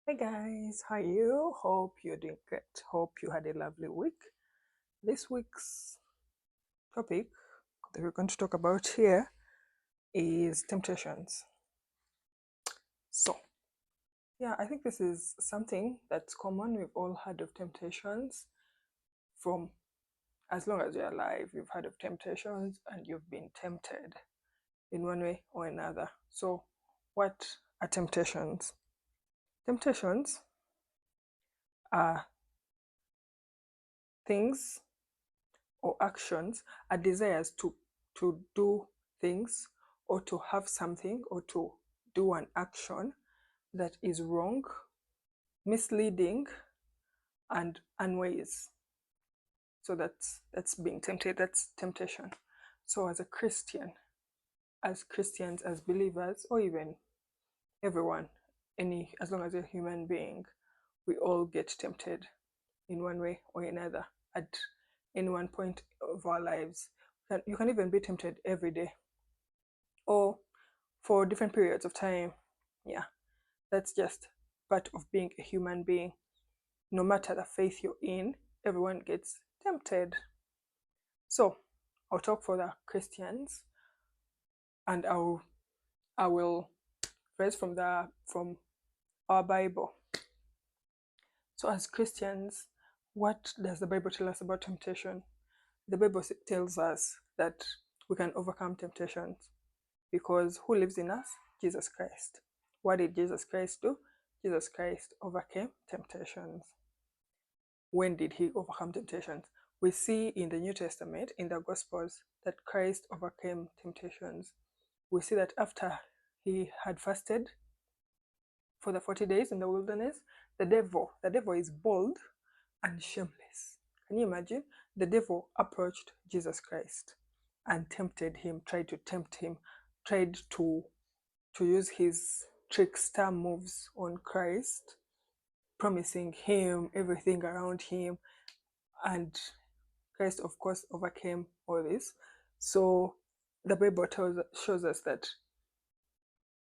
Hey guys, how are you? Hope you're doing great. Hope you had a lovely week. This week's topic that we're going to talk about here is temptations. So, yeah, I think this is something that's common. We've all heard of temptations from as long as you're alive. You've heard of temptations and you've been tempted in one way or another. So, what are temptations? Temptations are things or actions are desires to do things or to have something or to do an action that is wrong, misleading, and unwise. So that's being tempted. That's temptation. So as a Christian, as Christians, as believers, or even everyone, any as long as you're a human being, we all get tempted in one way or another at any one point of our lives. You can even be tempted every day or for different periods of time. Yeah, that's just part of being a human being. No matter the faith you're in, everyone gets tempted. So I'll talk for the Christians and I will phrase from our Bible. So as Christians, what does the Bible tell us about temptation? The Bible tells us that we can overcome temptations because who lives in us? Jesus Christ. What did Jesus Christ do? Jesus Christ overcame temptations. When did he overcome temptations? We see in the New Testament, in the Gospels, that Christ overcame temptations. We see that after he had fasted for the 40 days in the wilderness, the devil is bold and shameless. Can you imagine? The devil approached Jesus Christ and tempted him, tried to tempt him, tried to use his trickster moves on Christ, promising him everything around him. And Christ, of course, overcame all this. So the Bible shows us that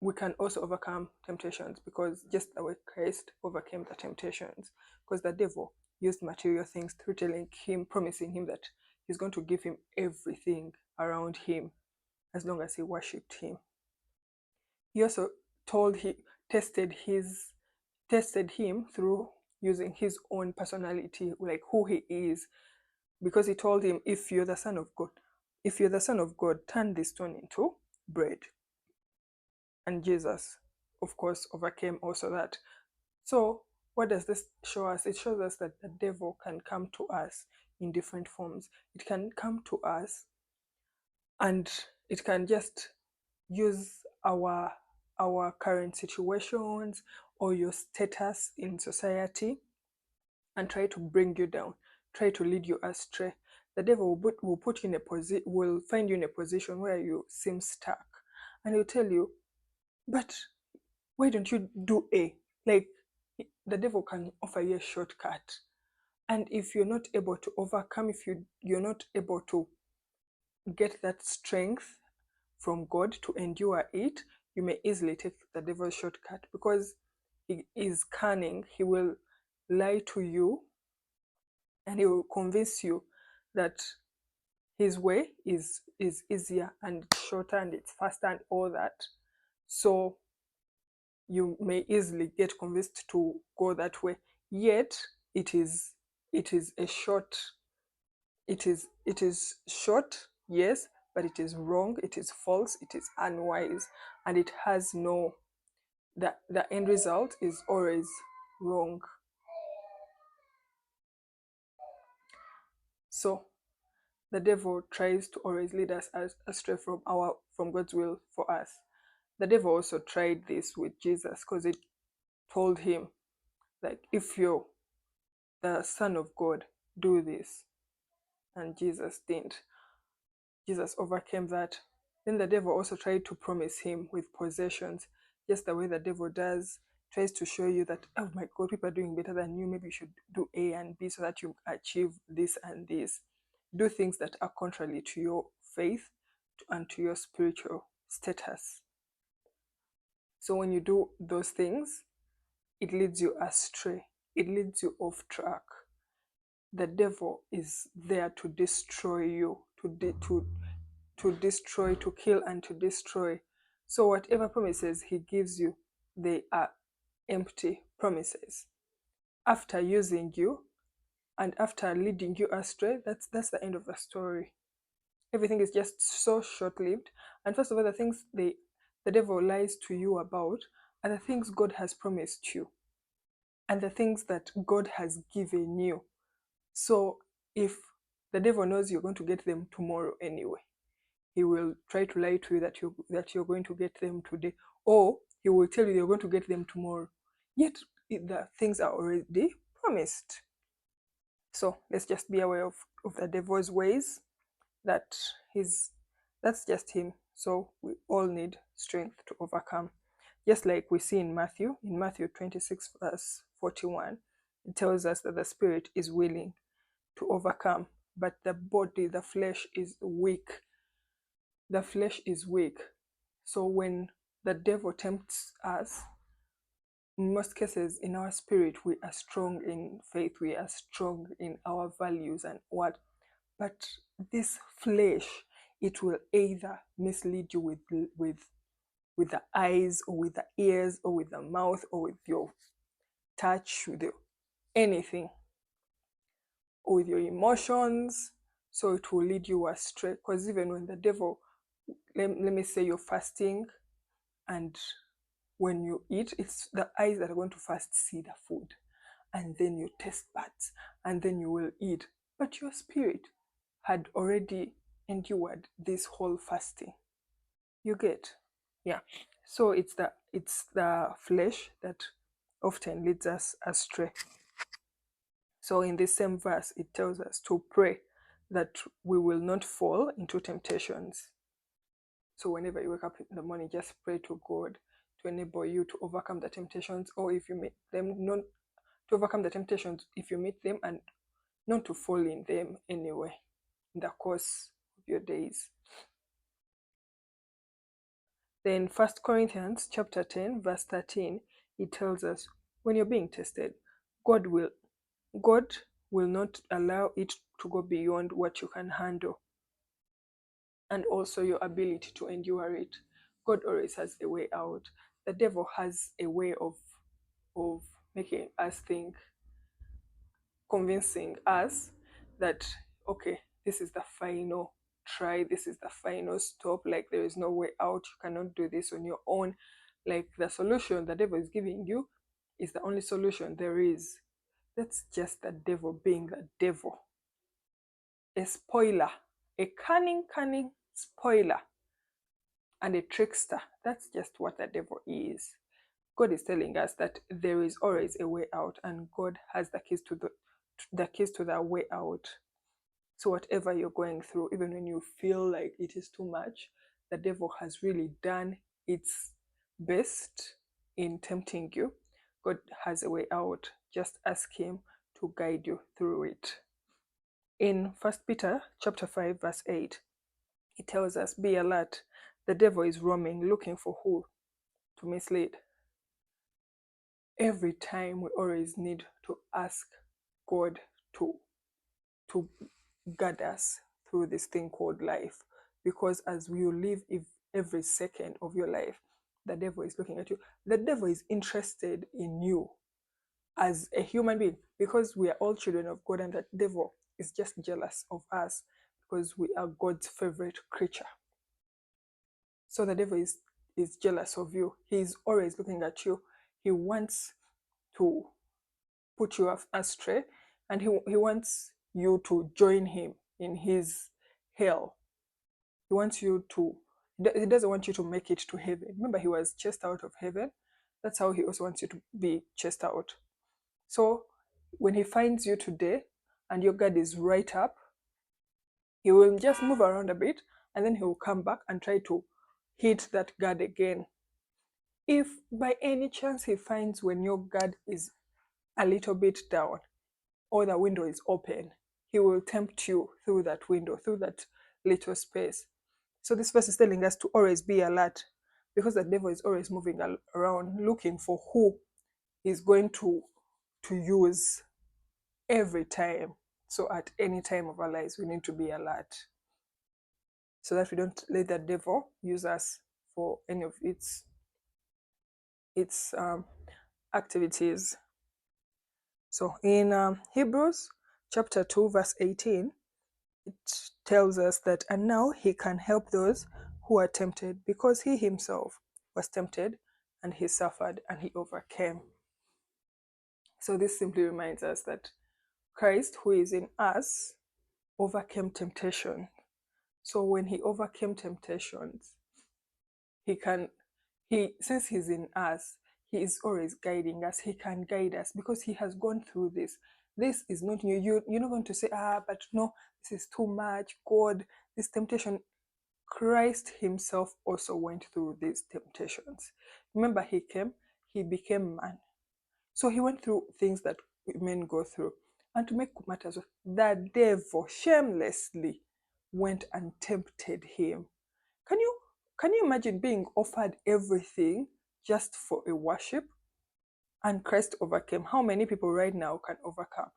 we can also overcome temptations because just the way Christ overcame the temptations, because the devil used material things through telling him, promising him that he's going to give him everything around him as long as he worshipped him. He also tested him through using his own personality, like who he is, because he told him, if you're the son of God, turn this stone into bread. And Jesus, of course, overcame also that. So what does this show us? It shows us that the devil can come to us in different forms. It can come to us and it can just use our current situations or your status in society and try to bring you down, try to lead you astray. The devil will put you in will find you in a position where you seem stuck, and he'll tell you, but why don't you do A? Like, the devil can offer you a shortcut. And if you're not able to overcome, if you're not able to get that strength from God to endure it, you may easily take the devil's shortcut because he is cunning. He will lie to you and he will convince you that his way is easier and shorter and it's faster and all that. So you may easily get convinced to go that way. Yet it is a short it is short, yes, but it is wrong, it is false, it is unwise, and it has no the end result is always wrong. So the devil tries to always lead us astray from God's will for us. The devil also tried this with Jesus because it told him, like, if you're the Son of God, do this. And Jesus didn't. Jesus overcame that. Then the devil also tried to promise him with possessions, just the way the devil does, tries to show you that, oh my God, people are doing better than you. Maybe you should do A and B so that you achieve this and this. Do things that are contrary to your faith and to your spiritual status. So when you do those things, it leads you astray, it leads you off track. The devil is there to destroy you, to destroy, to kill, and to destroy. So whatever promises he gives you, they are empty promises. After using you and after leading you astray, that's the end of the story. Everything is just so short-lived. And first of all, the things the devil lies to you about are the things God has promised you and the things that God has given you. So if the devil knows you're going to get them tomorrow anyway, he will try to lie to you that you're going to get them today, or he will tell you you're going to get them tomorrow. Yet the things are already promised. So let's just be aware of the devil's ways, that that's just him. So we all need strength to overcome. Just like we see in Matthew 26 verse 41, it tells us that the spirit is willing to overcome, but the body, the flesh is weak. The flesh is weak. So when the devil tempts us, in most cases, in our spirit, we are strong in faith, we are strong in our values and what. But this flesh, it will either mislead you with the eyes or with the ears or with the mouth or with your touch, with your anything, or with your emotions. So it will lead you astray. Because even when the devil, let me say you're fasting, and when you eat, it's the eyes that are going to first see the food, and then your taste buds, and then you will eat. But your spirit had already endured this whole fasting. You get? Yeah. So it's the flesh that often leads us astray. So in this same verse, it tells us to pray that we will not fall into temptations. So whenever you wake up in the morning, just pray to God to enable you to overcome the temptations, or if you meet them, not to overcome the temptations if you meet them, and not to fall in them anyway in the course of your days. Then 1 Corinthians chapter 10 verse 13, it tells us when you're being tested, God will not allow it to go beyond what you can handle, and also your ability to endure it. God always has a way out. The devil has a way of making us think, convincing us that, okay, this is the final try, this is the final stop, like there is no way out, you cannot do this on your own, like the solution the devil is giving you is the only solution there is. That's just the devil being the devil. A spoiler, a cunning spoiler, and a trickster. That's just what the devil is. God is telling us that there is always a way out, and God has the keys to the way out. So whatever you're going through, even when you feel like it is too much, the devil has really done its best in tempting you. God has a way out. Just ask him to guide you through it. In 1 Peter chapter 5 verse 8, it tells us, be alert. The devil is roaming, looking for who to mislead. Every time we always need to ask God to guide us through this thing called life, because as you live every second of your life, the devil is looking at you. The devil is interested in you as a human being, because we are all children of God, and the devil is just jealous of us because we are God's favorite creature. So the devil is jealous of you. He's always looking at you. He wants to put you astray, and he wants you to join him in his hell. He wants you to, he doesn't want you to make it to heaven. Remember, he was chased out of heaven. That's how he also wants you to be chased out. So when he finds you today and your guard is right up, he will just move around a bit, and then he will come back and try to hit that guard again. If by any chance he finds when your guard is a little bit down or the window is open, he will tempt you through that window, through that little space. So this verse is telling us to always be alert, because the devil is always moving around looking for who is going to use every time. So at any time of our lives, we need to be alert so that we don't let the devil use us for any of its activities. So in Hebrews chapter 2, verse 18, it tells us that, and now he can help those who are tempted because he himself was tempted and he suffered and he overcame. So this simply reminds us that Christ, who is in us, overcame temptation. So when he overcame temptations, since he's in us, he is always guiding us. He can guide us because he has gone through this. This is not new. You're not going to say, but no, this is too much. God, this temptation. Christ himself also went through these temptations. Remember, he came, he became man. So he went through things that men go through. And to make matters worse, the devil shamelessly went and tempted him. Can you imagine being offered everything just for a worship? And Christ overcame. How many people right now can overcome?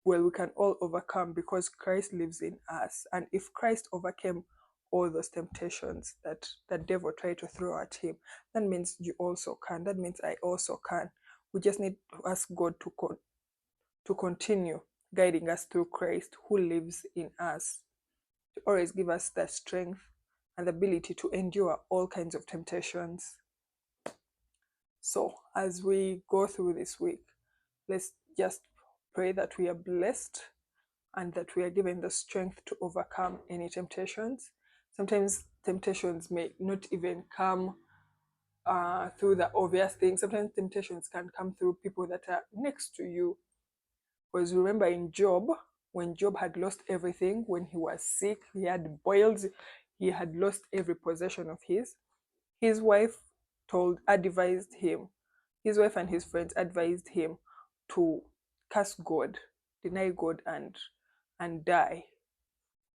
Well, we can all overcome because Christ lives in us. And if Christ overcame all those temptations that the devil tried to throw at him, that means you also can. That means I also can. We just need to ask God to continue guiding us through Christ who lives in us, to always give us the strength and the ability to endure all kinds of temptations. So as we go through this week, let's just pray that we are blessed and that we are given the strength to overcome any temptations. Sometimes temptations may not even come through the obvious things. Sometimes temptations can come through people that are next to you. Because remember in Job, when Job had lost everything, when he was sick, he had boils, he had lost every possession of his wife advised him, his wife and his friends advised him to curse God, deny God, and die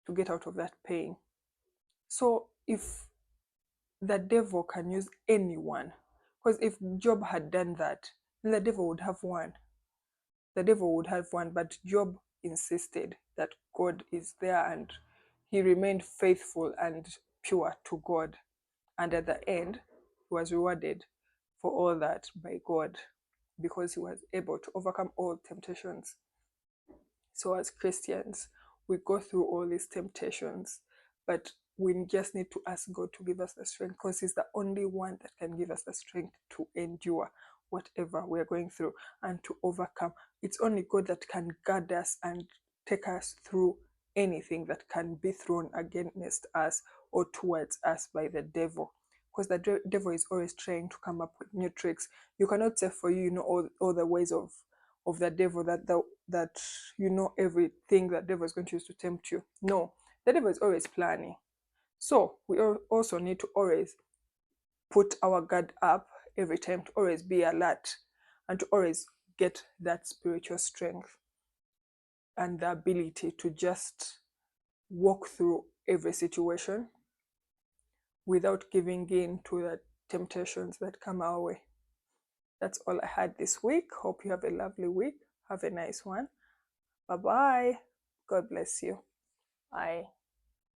to get out of that pain. So if the devil can use anyone, because if Job had done that, then the devil would have won. The devil would have won, but Job insisted that God is there and he remained faithful and pure to God. And at the end, he was rewarded for all that by God because he was able to overcome all temptations. So as Christians, we go through all these temptations, but we just need to ask God to give us the strength because he's the only one that can give us the strength to endure whatever we're going through and to overcome. It's only God that can guard us and take us through anything that can be thrown against us or towards us by the devil. Because the devil is always trying to come up with new tricks. You cannot say for you know all the ways of the devil, that you know everything that devil is going to use to tempt you. No, the devil is always planning. So we also need to always put our guard up every time, to always be alert and to always get that spiritual strength and the ability to just walk through every situation without giving in to the temptations that come our way. That's all I had this week. Hope you have a lovely week. Have a nice one. Bye-bye. God bless you. Bye.